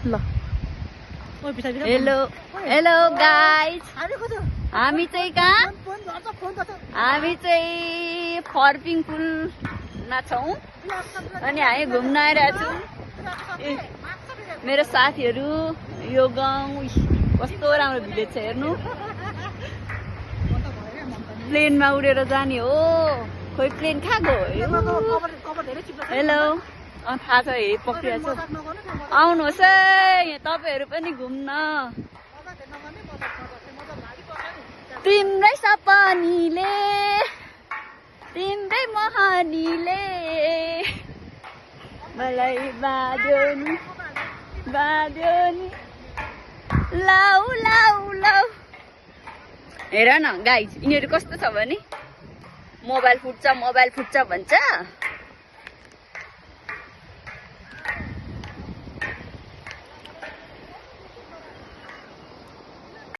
ल hello hello guys, हामी चाहिँ कहाँ? हामी चाहिँ फर्पिङ पुलमा छौँ अनि हामी घुम्न आइरहेको छौँ। मेरो साथीहरू, यो गाउँ कस्तो राम्रो भिलेज छ हेर्नु। प्लेनमा उडेर जाने हो। खोइ प्लेन कहाँ गयो? हेलो, थाहा छ है पक्रिएको छ। आउनुहोस् है यहाँ तपाईँहरू पनि घुम्न। तिम्रै सपनीले, तिम्रै मोहनीले मलाई बाँध्यो नि, बाँध्यो नि, लाउ लाउ लाउ। हेर न गाइज, यिनीहरू कस्तो छ भने मोबाइल फुट्छ भन्छ।